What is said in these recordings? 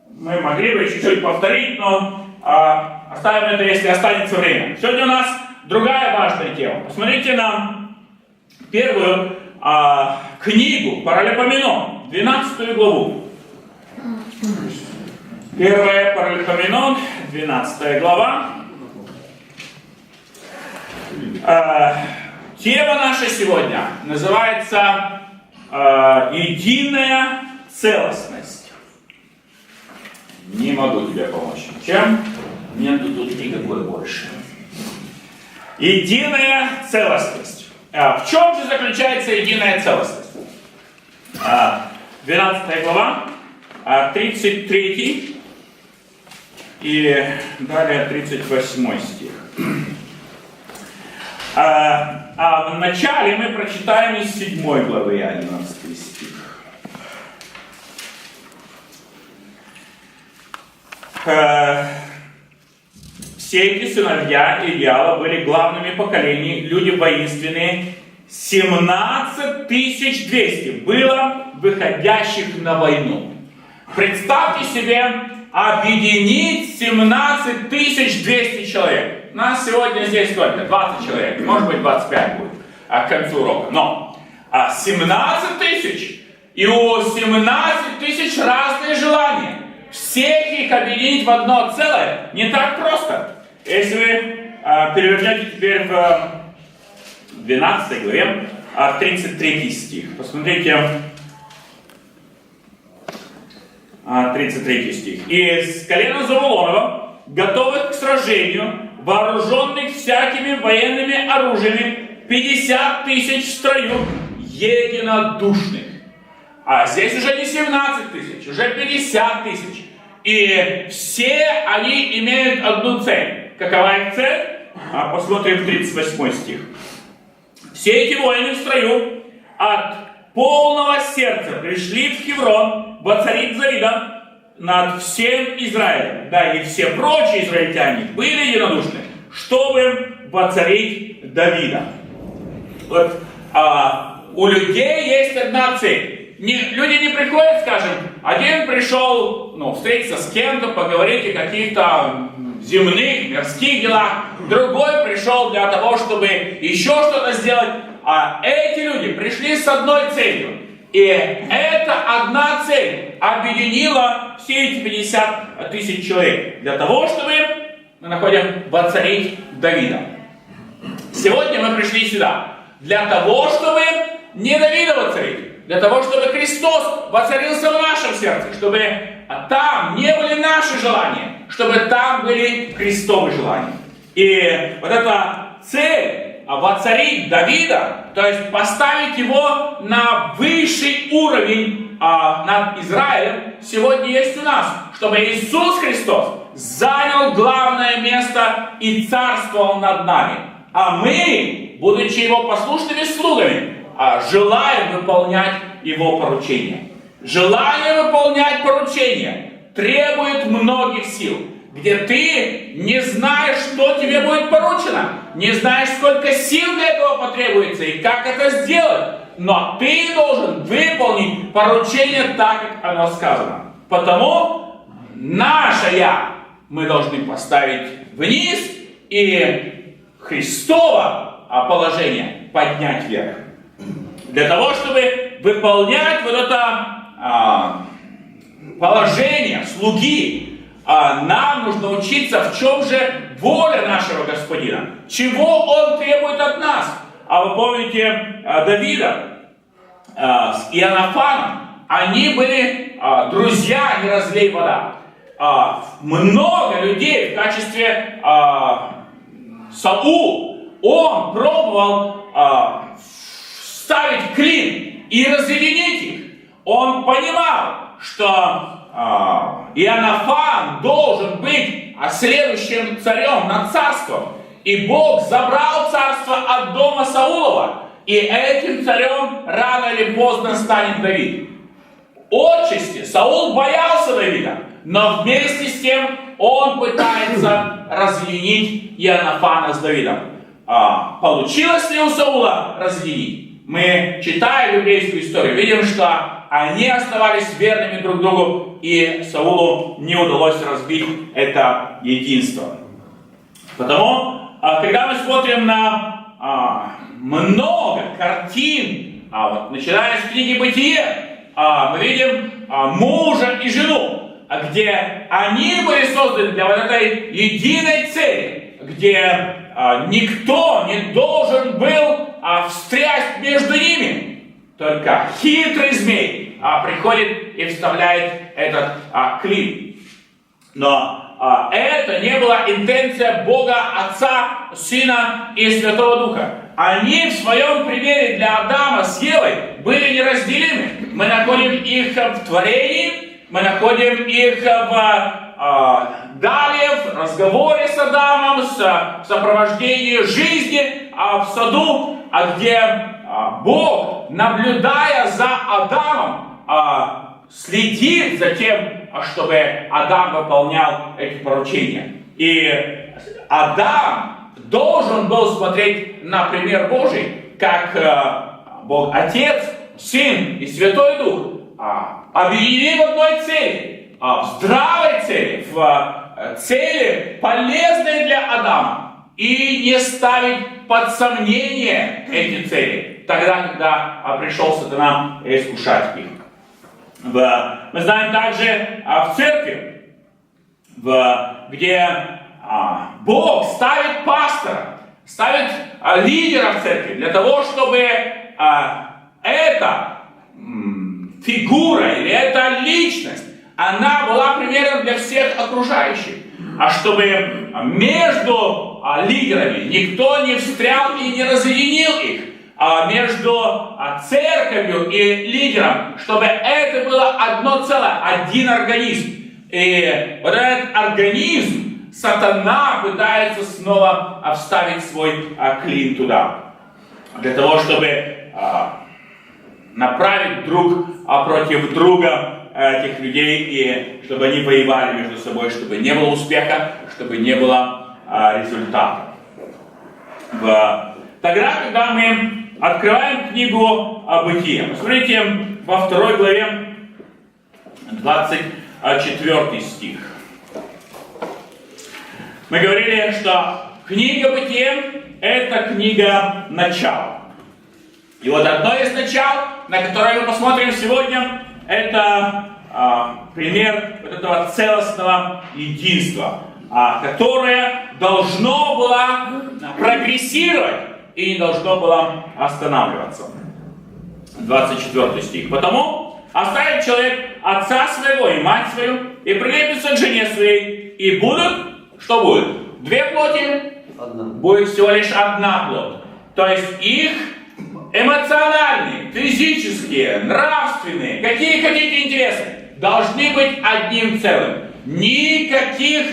Мы могли бы чуть-чуть повторить, но оставим это, если останется время. Сегодня у нас другая важная тема. Посмотрите на первую книгу Паралипоменон, 12 главу. Первая Паралипоменон, 12 глава. Тема наша сегодня называется «Единая целостность». Не могу тебе помочь ничем, нету тут никакой больше. Единая целостность. В чем же заключается единая целостность? 12 глава, 33 и далее 38 стих. А вначале мы прочитаем из 7 главы 11 стих. Все эти сыновья Илиала были главными поколениями, люди воинственные. 17 200 было выходящих на войну. Представьте себе объединить 17 200 человек. Нас сегодня здесь сколько? 20 человек, может быть 25 будет к концу урока. Но 17 тысяч, и у 17 тысяч разные желания. Всех их объединить в одно целое не так просто. Если вы перевернете теперь в 12 главе, 33 стих. Посмотрите, 33 стих. «Из колена Завулонова, готовых к сражению, вооруженных всякими военными оружиями, 50 тысяч в строю, единодушных». А здесь уже не 17 тысяч, уже 50 тысяч. И все они имеют одну цель. Какова их цель? Посмотрим 38 стих. «Все эти воины в строю от полного сердца пришли в Хеврон воцарить Давида над всем Израилем». Да, и все прочие израильтяне были единодушны, чтобы воцарить Давида. Вот у людей есть одна цель. Люди не приходят, скажем, один пришел, встретиться с кем-то, поговорить о каких-то земных, мирских делах, другой пришел для того, чтобы еще что-то сделать, а эти люди пришли с одной целью. И эта одна цель объединила все эти 50 тысяч человек для того, чтобы, мы находим, воцарить Давида. Сегодня мы пришли сюда для того, чтобы не Давида воцарить, для того, чтобы Христос воцарился в нашем сердце, чтобы там не были наши желания, чтобы там были Христовы желания. И вот эта цель воцарить Давида, то есть поставить его на высший уровень над Израилем, сегодня есть у нас, чтобы Иисус Христос занял главное место и царствовал над нами. А мы, будучи его послушными слугами, желаем выполнять его поручения. Желание выполнять поручения требует многих сил, где ты не знаешь, что тебе будет поручено, не знаешь, сколько сил для этого потребуется и как это сделать, но ты должен выполнить поручение так, как оно сказано. Потому наше «я» мы должны поставить вниз и Христово положение поднять вверх. Для того, чтобы выполнять вот это положение слуги, нам нужно учиться, в чем же воля нашего Господина, чего Он требует от нас. А вы помните Давида с Иоаннафаном, они были друзья, не разлей вода. Много людей в качестве Саул, он пробовал ставить клин и разъединить их. Он понимал, что Иоаннафан должен быть следующим царем над царством. И Бог забрал царство от дома Саулова. И этим царем рано или поздно станет Давид. Отчасти Саул боялся Давида, но вместе с тем он пытается разъединить Иоаннафана с Давидом. Получилось ли у Саула разъединить? мы читая библейскую историю, видим, что они оставались верными друг другу, и Саулу не удалось разбить это единство. Потому, когда мы смотрим на много картин, начиная с книги «Бытие», мы видим мужа и жену, где они были созданы для вот этой единой цели, где никто не должен был встрять между ними. Только хитрый змей приходит и вставляет этот клин. Но это не была интенция Бога Отца, Сына и Святого Духа. Они в своем примере для Адама с Евой были неразделимы. Мы находим их в творении, мы находим их далее в разговоре с Адамом, в сопровождении жизни в саду, где Бог, наблюдая за Адамом, следит за тем, чтобы Адам выполнял эти поручения. И Адам должен был смотреть на пример Божий, как Бог Отец, Сын и Святой Дух объединены в одной цели, в здравой цели, в цели, полезной для Адама, и не ставить под сомнение эти цели, тогда, когда пришел сатана искушать их. Мы знаем также в церкви, где Бог ставит пастора, ставит лидера в церкви для того, чтобы эта фигура или эта личность, она была примером для всех окружающих. Чтобы между лидерами никто не встрял и не разъединил их, между церковью и лидером, чтобы это было одно целое, один организм. И вот этот организм сатана пытается снова вставить свой клин туда, для того, чтобы направить друг против друга этих людей, и чтобы они воевали между собой, чтобы не было успеха, чтобы не было результата. Тогда, когда мы открываем книгу «Бытие», посмотрите во 2 главе 24 стих. Мы говорили, что книга «Бытие» — это книга начала. И вот одно из начал, на которое мы посмотрим сегодня, это пример вот этого целостного единства, которое должно было прогрессировать и не должно было останавливаться. 24 стих. «Потому оставит человек отца своего и мать свою, и прилепится к жене своей, и будут, что будет? Две плоти? Будет всего лишь одна плоть». То есть их эмоциональные, физические, нравственные, какие хотите интересы, должны быть одним целым. Никаких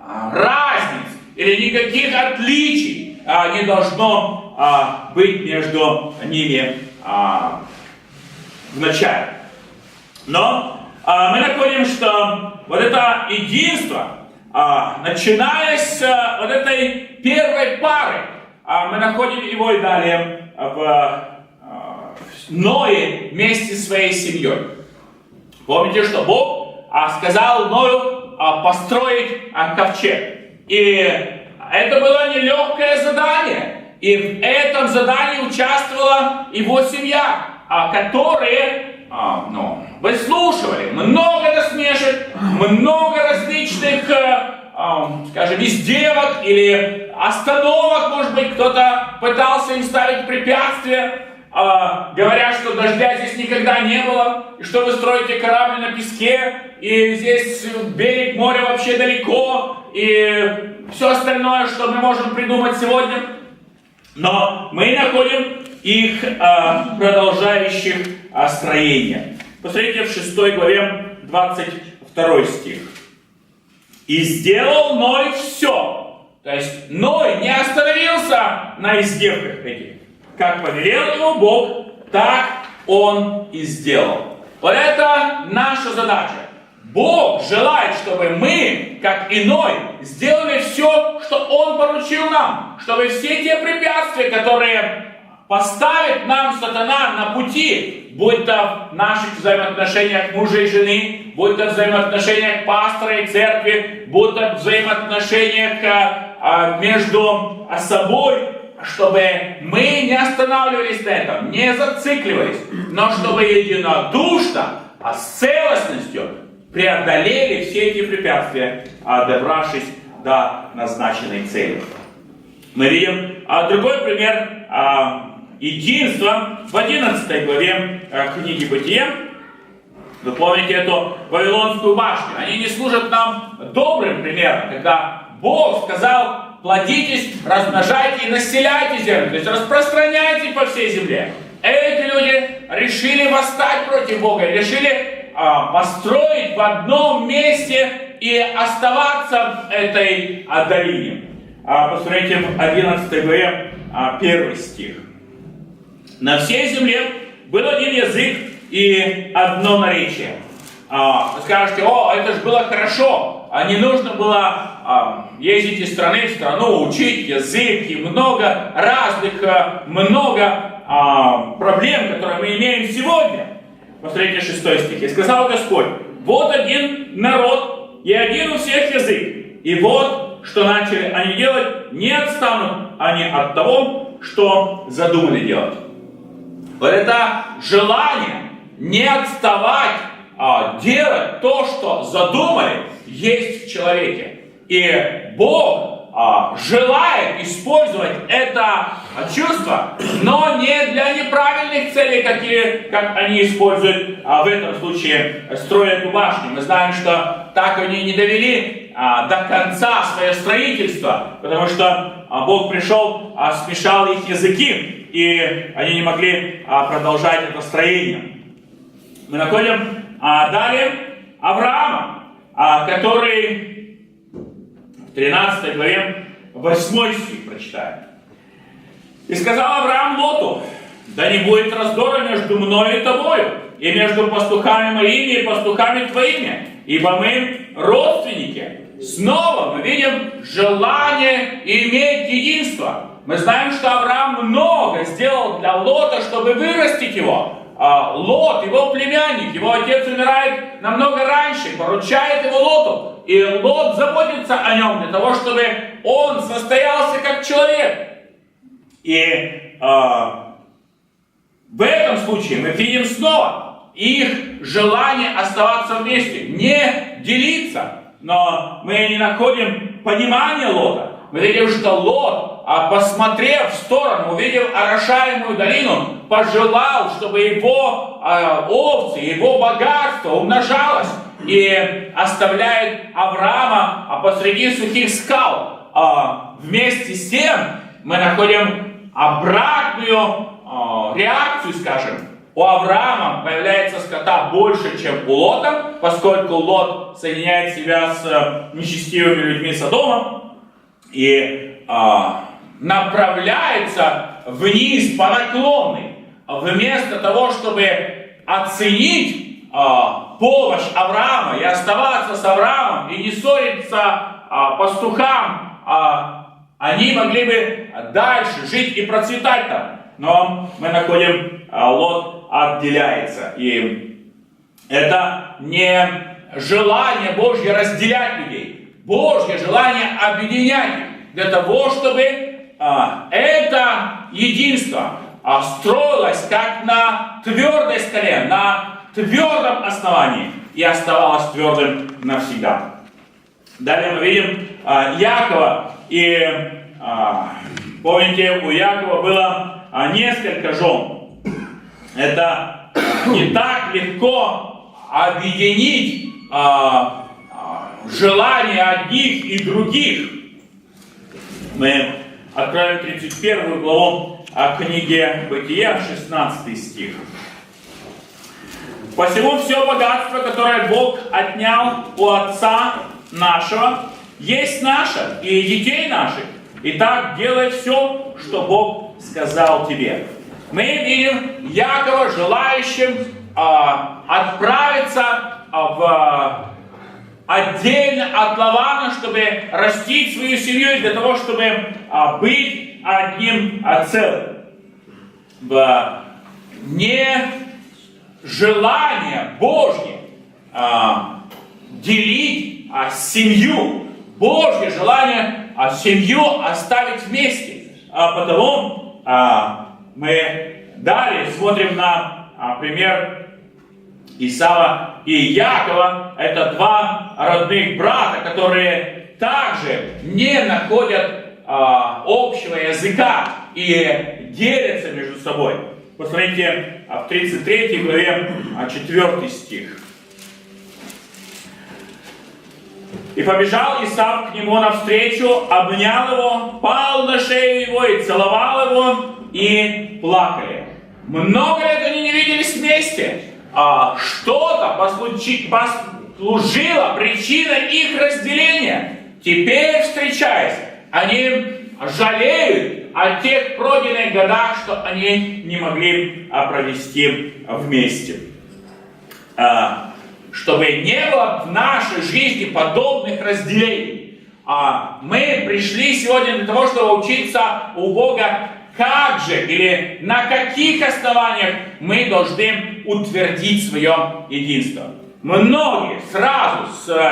разниц или никаких отличий не должно быть между ними в начале. Но мы находим, что вот это единство, начиная с вот этой первой пары, мы находим его и далее в Ное вместе с своей семьей. Помните, что Бог сказал Ною построить ковчег. И это было нелегкое задание. И в этом задании участвовала его семья, которые выслушивали много насмешек, много различных, скажем, издевок или остановок. Может быть, кто-то пытался им ставить препятствия, говоря, что дождя здесь никогда не было, и что вы строите корабль на песке, и здесь берег моря вообще далеко, и все остальное, что мы можем придумать сегодня. Но мы находим их продолжающих строение. Посмотрите в 6 главе 22 стих. «И сделал Ной все». То есть Ной не остановился на издевках этих. Как повелел ему Бог, так он и сделал. Вот это наша задача. Бог желает, чтобы мы, как и Ной, сделали все, что Он поручил нам. Чтобы все те препятствия, которые поставит нам сатана на пути, будь то в наших взаимоотношениях мужа и жены, будь то в взаимоотношениях пастора и церкви, будь то в взаимоотношениях между собой, чтобы мы не останавливались на этом, не зацикливались, но чтобы единодушно, с целостностью преодолели все эти препятствия, добравшись до назначенной цели. Мы видим другой пример единства в 11 главе книги Бытия. Вы помните эту Вавилонскую башню. Они не служат нам добрым примером, когда Бог сказал: плодитесь, размножайте и населяйте землю, то есть распространяйте по всей земле. Эти люди решили восстать против Бога, решили построить в одном месте и оставаться в этой долине. Посмотрите в 11 главе 1 стих. На всей земле был один язык и одно наречие. Вы скажете: о, это же было хорошо. Не нужно было ездить из страны в страну, учить язык, и много разных, много проблем, которые мы имеем сегодня. Посмотрите 6 стих. «И сказал Господь: вот один народ и один у всех язык. И вот, что начали они делать, не отстанут они от того, что задумали делать». Вот это желание не отставать, делать то, что задумали, есть в человеке. И Бог желает использовать это чувство, но не для неправильных целей, как они используют в этом случае, строя эту башню. Мы знаем, что так они не довели до конца свое строительство, потому что Бог пришел, смешал их языки, и они не могли продолжать это строение. Мы находим далее Авраама, который в 13 главе 8 стих прочитаем. «И сказал Авраам Лоту: да не будет раздора между мною и тобою, и между пастухами моими и пастухами твоими, ибо мы родственники». Снова мы видим желание иметь единство. Мы знаем, что Авраам много сделал для Лота, чтобы вырастить его. Лот, его племянник, его отец умирает намного раньше, поручает его Лоту. И Лот заботится о нем для того, чтобы он состоялся как человек. И в этом случае мы видим снова их желание оставаться вместе, не делиться. Но мы не находим понимания Лота. Мы видим, что Лот, посмотрев в сторону, увидел орошаемую долину, пожелал, чтобы его овцы, его богатство умножалось, и оставляет Авраама посреди сухих скал. Вместе с тем мы находим обратную реакцию, скажем. У Авраама появляется скота больше, чем у Лота, поскольку Лот соединяет себя с нечестивыми людьми Содома и направляется вниз по наклонной, вместо того, чтобы оценить помощь Авраама и оставаться с Авраамом и не ссориться пастухам, они могли бы дальше жить и процветать там. Но мы находим, Лот отделяется. И это не желание Божье разделять людей. Божье желание объединять их. Для того, чтобы это единство строилось как на твердой скале, на твердом основании и оставалось твердым навсегда. Далее мы видим Якова. И помните, у Якова было несколько жен. Это не так легко объединить желания одних и других. Мы откроем 31 главу книги Бытия, 16 стих. «Посему все богатство, которое Бог отнял у отца нашего, есть наше и детей наших. Итак, делай все, что Бог сказал тебе». Мы видим Якова желающим отправиться отдельно от Лавана, чтобы растить свою семью, для того, чтобы быть одним целым. не желание Божье делить семью, Божье желание семью оставить вместе. Потому мы далее смотрим на пример Исава и Якова. Это два родных брата, которые также не находят общего языка и делятся между собой. Посмотрите в 33 главе 4 стих. «И побежал Исав к нему навстречу, обнял его, пал на шею его и целовал его, и плакали». Много лет они не виделись вместе. Что-то послужило причиной их разделения. Теперь, встречаясь, они жалеют о тех пройденных годах, что они не могли провести вместе. Чтобы не было в нашей жизни подобных разделений. Мы пришли сегодня для того, чтобы учиться у Бога, как же или на каких основаниях мы должны утвердить свое единство. Многие сразу,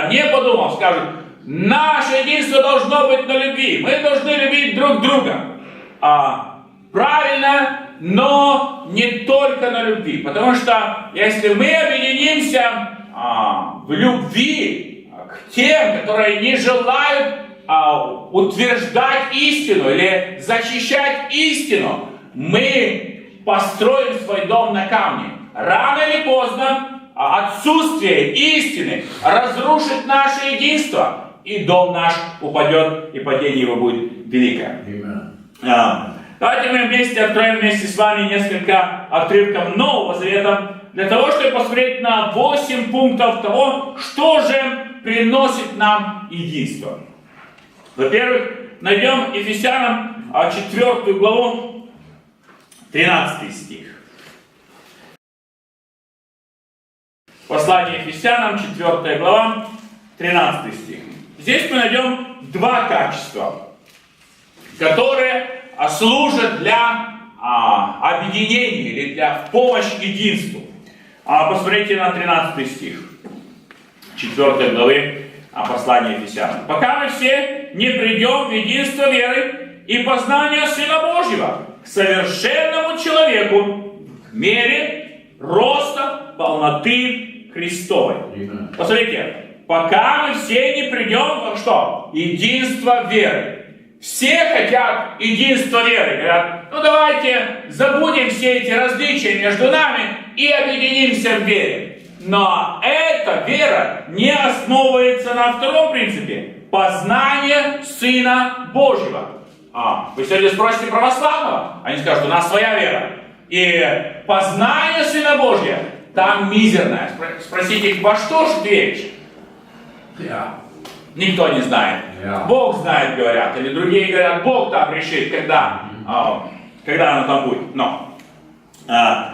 не подумав, скажут: наше единство должно быть на любви. Мы должны любить друг друга. Правильно, но не только на любви. Потому что если мы объединимся в любви к тем, которые не желают утверждать истину или защищать истину, мы построим свой дом на камне. Рано или поздно отсутствие истины разрушит наше единство, и дом наш упадет, и падение его будет великое. Давайте мы откроем вместе с вами несколько отрывков Нового Завета, для того, чтобы посмотреть на 8 пунктов того, что же приносит нам единство. Во-первых, найдем Ефесянам 4 главу, 13 стих. Послание Ефесянам, 4 глава, 13 стих. Здесь мы найдем два качества, которые служат для объединения или для помощи единству. Посмотрите на 13 стих 4 главы послания Ефесянам. «Пока мы все не придем в единство веры и познания Сына Божьего, к совершенному человеку, в мере роста полноты Христовой». Посмотрите, пока мы все не придем в что? Единство веры. Все хотят единства веры. Говорят: ну давайте забудем все эти различия между нами и объединимся в вере. Но эта вера не основывается на втором принципе – познание Сына Божьего. Вы сегодня спросите православного, они скажут: у нас своя вера. И познание Сына Божьего там мизерное. Спросите их: во что же ты веришь? Никто не знает. Бог знает, говорят. Или другие говорят: Бог там решит, когда оно там будет. Но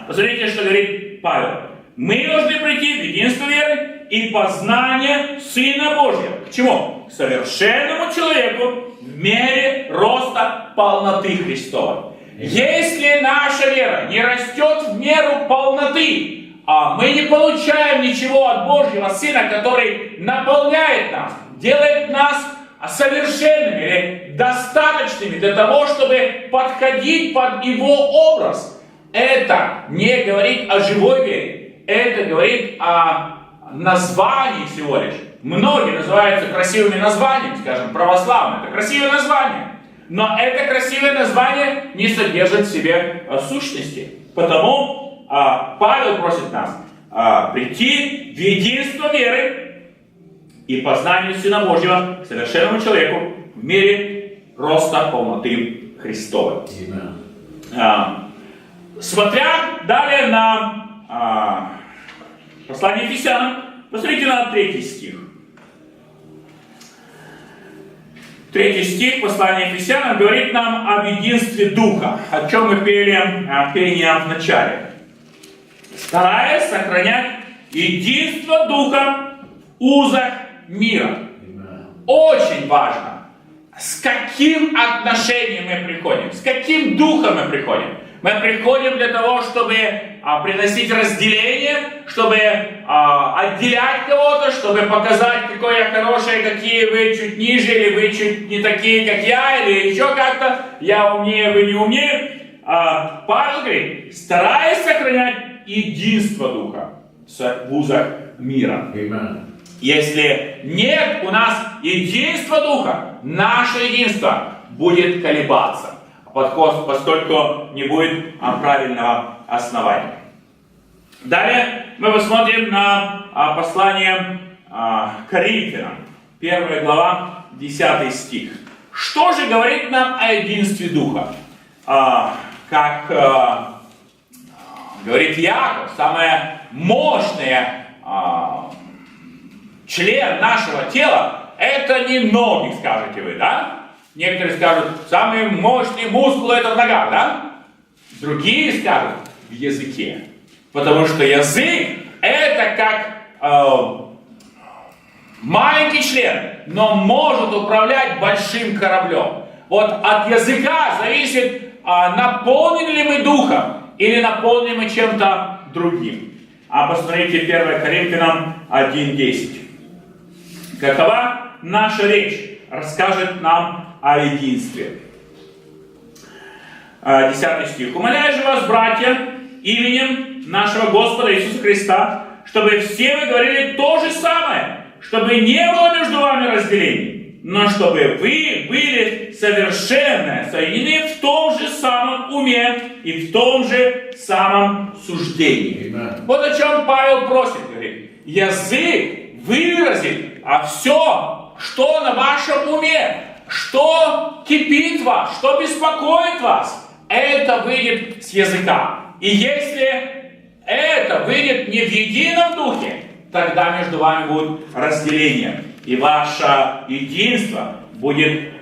посмотрите, что говорит Павел. Мы должны прийти в единство веры и познание Сына Божьего. К чему? К совершенному человеку в мере роста полноты Христовой. Если наша вера не растет в меру полноты, мы не получаем ничего от Божьего Сына, который наполняет нас, делает нас совершенными или достаточными для того, чтобы подходить под Его образ. Это не говорит о живой вере, это говорит о названии всего лишь. Многие называются красивыми названиями, скажем, православные. Это красивое название. Но это красивое название не содержит в себе сущности. Потому Павел просит нас прийти в единство веры и познанию Сына Божьего к совершенному человеку в мере роста полноты Христовой. Смотря далее на послание Ефесянам, посмотрите на 3 стих. 3 стих послания Ефесянам говорит нам об единстве Духа, о чем мы пели в начале. Стараясь сохранять единство Духа в узах мира. Очень важно, с каким отношением мы приходим, с каким духом мы приходим. Мы приходим для того, чтобы приносить разделение, чтобы отделять кого-то, чтобы показать, какой я хороший, какие вы чуть ниже, или вы чуть не такие, как я, или еще как-то. Я умнее, вы не умнее. Павел говорит, стараясь сохранять единство Духа в узах мира. Amen. Если нет у нас единства Духа, наше единство будет колебаться, поскольку не будет правильного основания. Далее мы посмотрим на послание Коринфянам, 1 глава, 10 стих. Что же говорит нам о единстве Духа? Как говорит Иаков, самое мощное член нашего тела — это не ноги, скажете вы, да? Некоторые скажут, самые мощные мускулы — это в ногах, да? Другие скажут, в языке. Потому что язык — это как маленький член, но может управлять большим кораблем. Вот от языка зависит, наполнены ли мы духом или наполнены мы чем-то другим. Посмотрите 1 Коринфянам 1:10. Какова наша речь? Расскажет нам о единстве. 10 стих. «Умоляю же вас, братья, именем нашего Господа Иисуса Христа, чтобы все вы говорили то же самое, чтобы не было между вами разделений, но чтобы вы были совершенны, соединены в том же самом уме и в том же самом суждении». Amen. Вот о чем Павел просит, говорит. Язык выразит все, что на вашем уме, что кипит вас, что беспокоит вас, это выйдет с языка. И если это выйдет не в едином духе, тогда между вами будет разделение. И ваше единство будет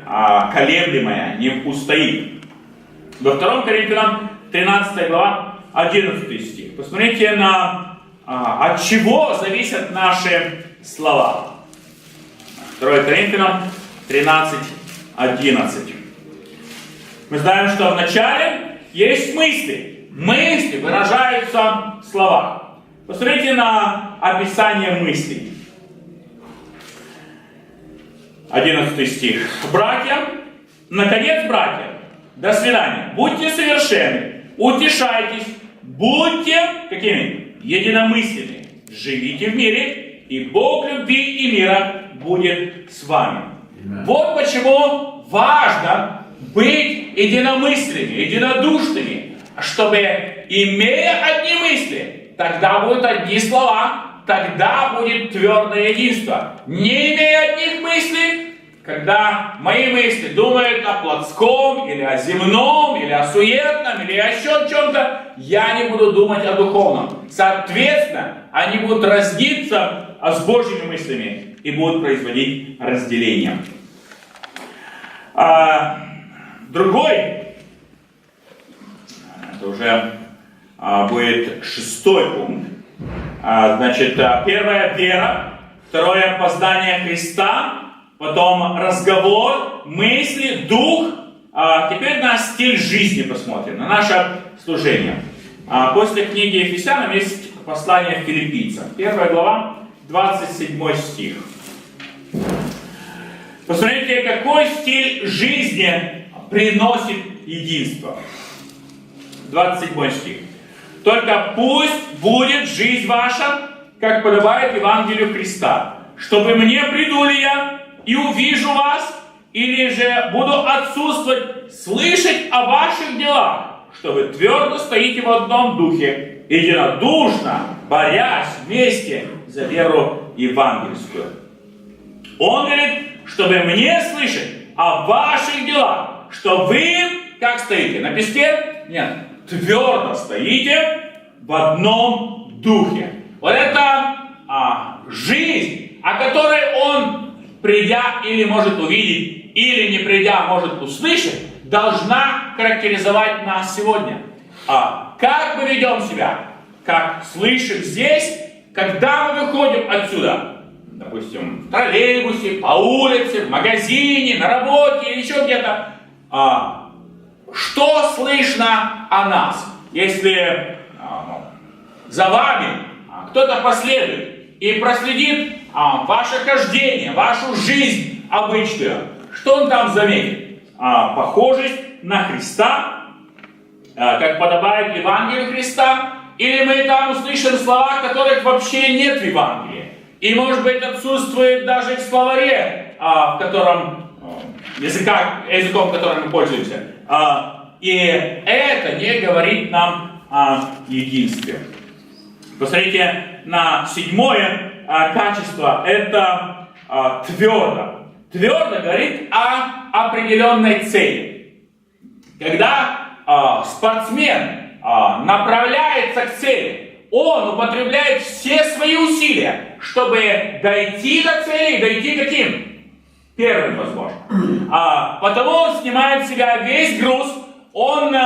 колеблемое, не устоит. Во 2 Коринфянам 13 глава, 11 стих. Посмотрите от чего зависят наши слова. 2 Коринфянам 13, 11. Мы знаем, что вначале есть мысли. Мысли выражаются в словах. Посмотрите на описание мыслей. 11 стих. «Братья, наконец, братья, до свидания. Будьте совершенны, утешайтесь, будьте какими? Единомысленными. Живите в мире, и Бог любви и мира будет с вами». Вот почему важно быть единомысленными, единодушными, чтобы, имея одни мысли, тогда будут одни слова, тогда будет твердое единство. Не имея одних мыслей, когда мои мысли думают о плотском, или о земном, или о суетном, или о еще чем-то, я не буду думать о духовном. Соответственно, они будут разниться с Божьими мыслями и будут производить разделение. Другой, это уже будет 6 пункт. Значит, первое — вера, второе — познание Христа, потом разговор, мысли, дух. Теперь на стиль жизни посмотрим, на наше служение. После книги Ефесянам есть послание Филиппийцам. 1 глава, 27 стих. Посмотрите, какой стиль жизни приносит единство. 27 стих. «Только пусть будет жизнь ваша, как подобает Евангелию Христа, чтобы мне приду ли я и увижу вас, или же буду отсутствовать, слышать о ваших делах, что вы твердо стоите в одном духе, единодушно, борясь вместе за веру евангельскую». Он говорит, чтобы мне слышать о ваших делах, что вы, как стоите, на песке? Нет, твердо стоите в одном духе. Вот это жизнь, о которой он, придя, или может увидеть, или не придя, может услышать, должна характеризовать нас сегодня. Как мы ведем себя? Как слышим здесь, когда мы выходим отсюда? Допустим, в троллейбусе, по улице, в магазине, на работе или еще где-то. что слышно о нас, если за вами кто-то последует и проследит ваше хождение, вашу жизнь обычную, что он там заметит? Похожесть на Христа, как подобает Евангелию Христа, или мы там услышим слова, которых вообще нет в Евангелии, и, может быть, отсутствует даже в словаре, в котором, языком, которым мы пользуемся. И это не говорит нам о единстве. Посмотрите на седьмое качество. Это твердо. Твердо говорит о определенной цели. Когда спортсмен направляется к цели, он употребляет все свои усилия, чтобы дойти до цели, дойти каким? Первым, возможно. Потому он снимает с себя весь груз, он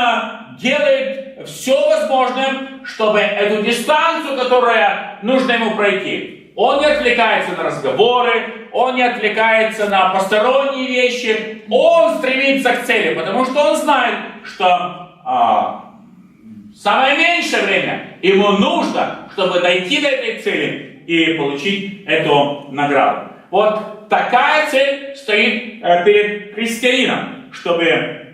делает все возможное, чтобы эту дистанцию, которая нужно ему пройти, он не отвлекается на разговоры, он не отвлекается на посторонние вещи, он стремится к цели, потому что он знает, что самое меньшее время ему нужно, чтобы дойти до этой цели и получить эту награду. Вот такая цель стоит перед христианином, чтобы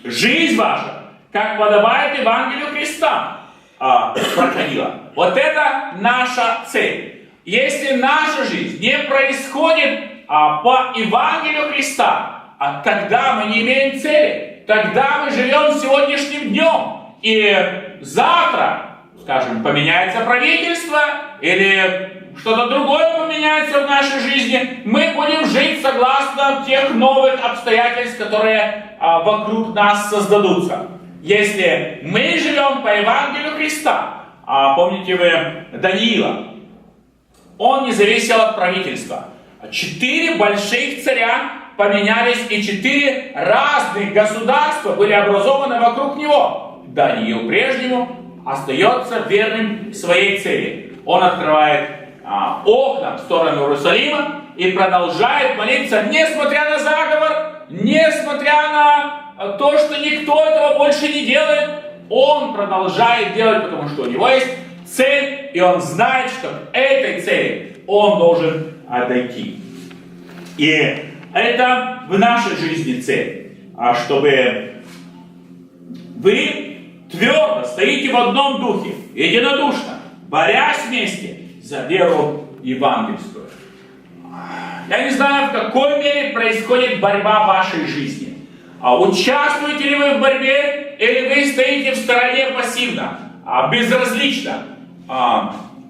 жизнь ваша, как подобает Евангелию Христа, проходила. Вот это наша цель. Если наша жизнь не происходит по Евангелию Христа, тогда мы не имеем цели, тогда мы живем сегодняшним днем, и завтра, скажем, поменяется правительство, или что-то другое поменяется в нашей жизни, мы будем жить согласно тех новых обстоятельств, которые вокруг нас создадутся. Если мы живем по Евангелию Христа, помните вы Даниила, он не зависел от правительства. 4 больших царя поменялись, и 4 разных государства были образованы вокруг него. Даниил прежнему остается верным своей цели. Он открывает окна в сторону Иерусалима и продолжает молиться, несмотря на заговор, несмотря на то, что никто этого больше не делает, он продолжает делать, потому что у него есть цель, и он знает, что к этой цели он должен дойти. И это в нашей жизни цель, чтобы вы твердо стоите в одном духе, единодушно, борясь вместе за веру евангельскую. Я не знаю, в какой мере происходит борьба в вашей жизни. Участвуете ли вы в борьбе, или вы стоите в стороне пассивно, безразлично?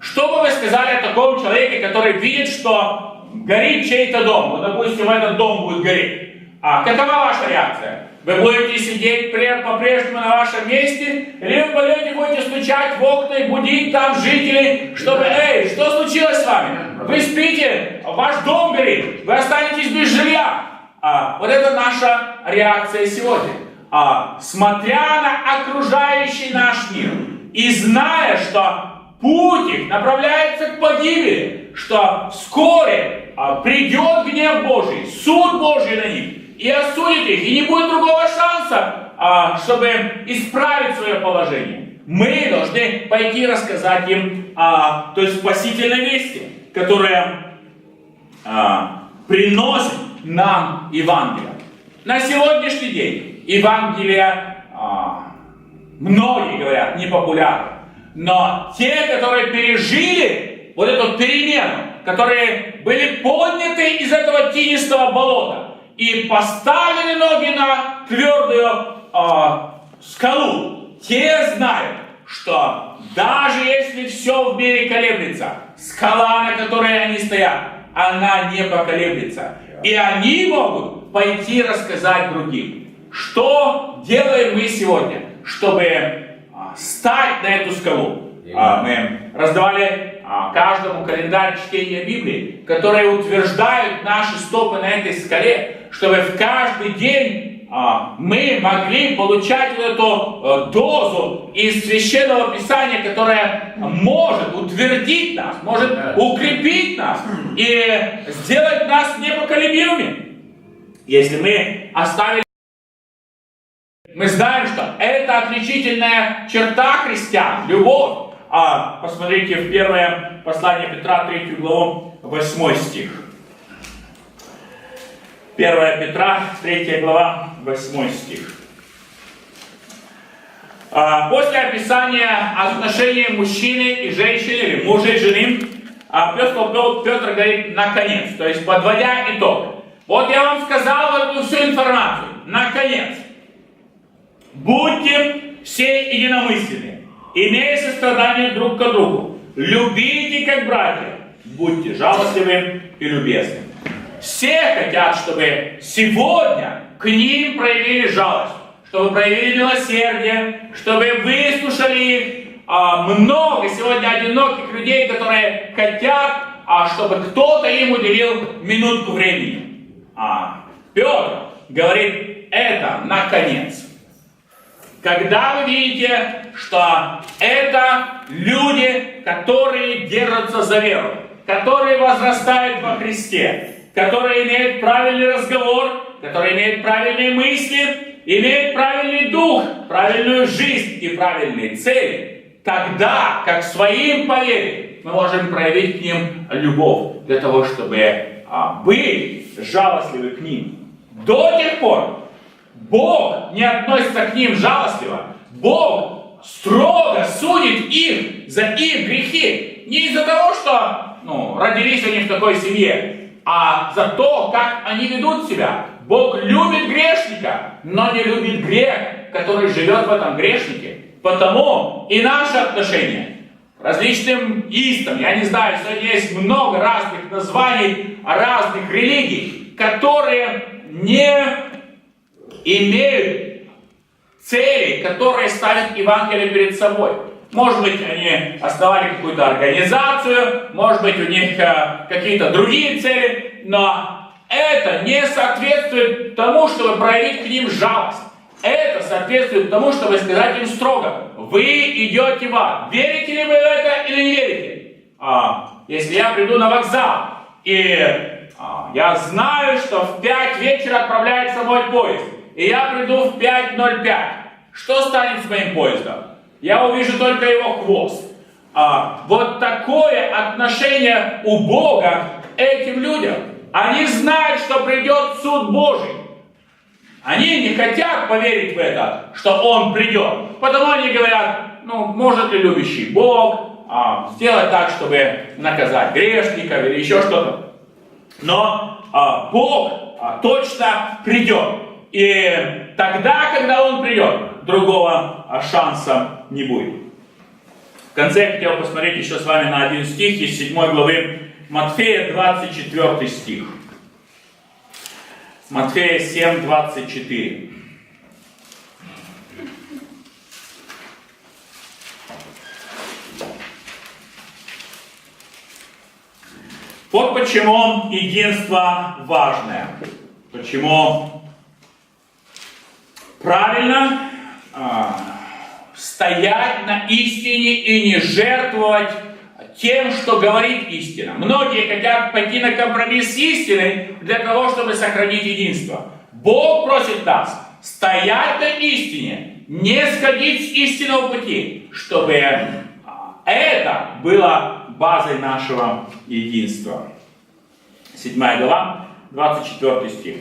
Что бы вы сказали о таком человеке, который видит, что горит чей-то дом? Ну, допустим, этот дом будет гореть. Какова ваша реакция? Вы будете сидеть по-прежнему на вашем месте, или вы будете стучать в окна и будить там жителей, чтобы, эй, что случилось с вами? Вы спите, ваш дом горит, вы останетесь без жилья. Вот это наша реакция сегодня. Смотря на окружающий наш мир и зная, что путь их направляется к погибели, что вскоре придет гнев Божий, суд Божий на них, и осудит их, и не будет другого шанса, чтобы исправить свое положение. Мы должны пойти рассказать им о той спасительной вести, которая приносит нам Евангелие. На сегодняшний день Евангелие, многие говорят, непопулярно. Но те, которые пережили вот эту перемену, которые были подняты из этого тинистого болота и поставили ноги на твердую скалу, те знают, что даже если все в мире колеблется, скала, на которой они стоят, она не поколеблется. И они могут пойти рассказать другим. Что делаем мы сегодня, чтобы стать на эту скалу? Мы раздавали каждому календарь чтения Библии, которые утверждают наши стопы на этой скале, чтобы в каждый день мы могли получать эту дозу из Священного Писания, которая может утвердить нас, может укрепить нас и сделать нас непоколебимыми. Если мы оставили Мы знаем, что это отличительная черта христиан, любовь. Посмотрите в первое послание Петра, 3 главу, 8 стих. 1 Петра, 3 глава, 8 стих. После описания отношений мужчины и женщины, или мужа и жены, апостол Петр говорит «наконец», то есть подводя итог. Вот я вам сказал эту всю информацию. Наконец. Будьте все единомысленны, имея сострадание друг к другу. Любите как братья. Будьте жалостливы и любезны. Все хотят, чтобы сегодня к ним проявили жалость, чтобы проявили милосердие, чтобы выслушали их. Много сегодня одиноких людей, которые хотят, чтобы кто-то им уделил минутку времени. Петр говорит, это наконец. Когда вы видите, что это люди, которые держатся за веру, которые возрастают во Христе, которые имеют правильный разговор, которые имеют правильные мысли, имеют правильный дух, правильную жизнь и правильные цели, тогда, как своим по вере, мы можем проявить к ним любовь для того, чтобы быть жалостливы к ним. До тех пор Бог не относится к ним жалостливо. Бог строго судит их за их грехи. Не из-за того, что родились они в такой семье, а за то, как они ведут себя. Бог любит грешника, но не любит грех, который живет в этом грешнике. Потому и наши отношения к различным истам, я не знаю, сегодня есть много разных названий разных религий, которые не имеют цели, которые ставят Евангелие перед собой. Может быть, они основали какую-то организацию, может быть, у них какие-то другие цели, но это не соответствует тому, чтобы проявить к ним жалость. Это соответствует тому, чтобы сказать им строго: вы идете в ад. Верите ли вы в это или не верите? Если я приду на вокзал, и я знаю, что в 5 вечера отправляется мой поезд, и я приду в 5:05, что станет с моим поездом? Я увижу только его хвост. Вот такое отношение у Бога к этим людям. Они знают, что придет суд Божий. Они не хотят поверить в это, что Он придет. Потому они говорят, может ли любящий Бог сделать так, чтобы наказать грешников или еще что-то. Но Бог точно придет. И тогда, когда Он придет, другого шанса не будет. В конце я хотел посмотреть еще с вами на один стих из 7 главы Матфея, 24 стих. Матфея 7, 24. Вот почему единство важное. Почему правильно стоять на истине и не жертвовать тем, что говорит истина. Многие хотят пойти на компромисс с истиной для того, чтобы сохранить единство. Бог просит нас стоять на истине, не сходить с истинного пути, чтобы это было базой нашего единства. 7 глава, 24 стих.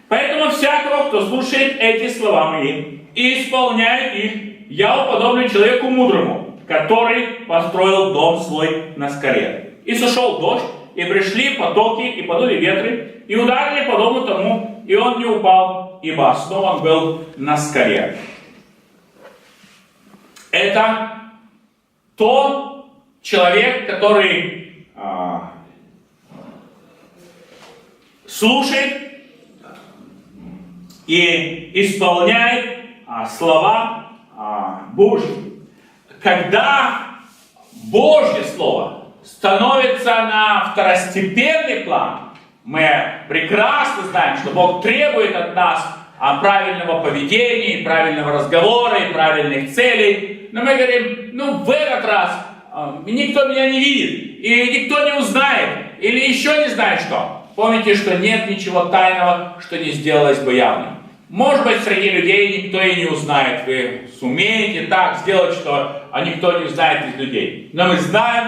Поэтому всякого, кто слушает эти слова мои и исполняет их, я уподоблю человеку мудрому, который построил дом свой на скале. И сошел дождь, и пришли потоки, и подули ветры, и ударили по дому тому, и он не упал, ибо основан был на скале. Это тот человек, который слушает и исполняет слова Божьи. Когда Божье Слово становится на второстепенный план, мы прекрасно знаем, что Бог требует от нас правильного поведения, правильного разговора и правильных целей. Но мы говорим, в этот раз никто меня не видит, и никто не узнает, или еще не знает что. Помните, что нет ничего тайного, что не сделалось бы явным. Может быть, среди людей никто и не узнает. Вы сумеете так сделать, что никто не узнает из людей. Но мы знаем,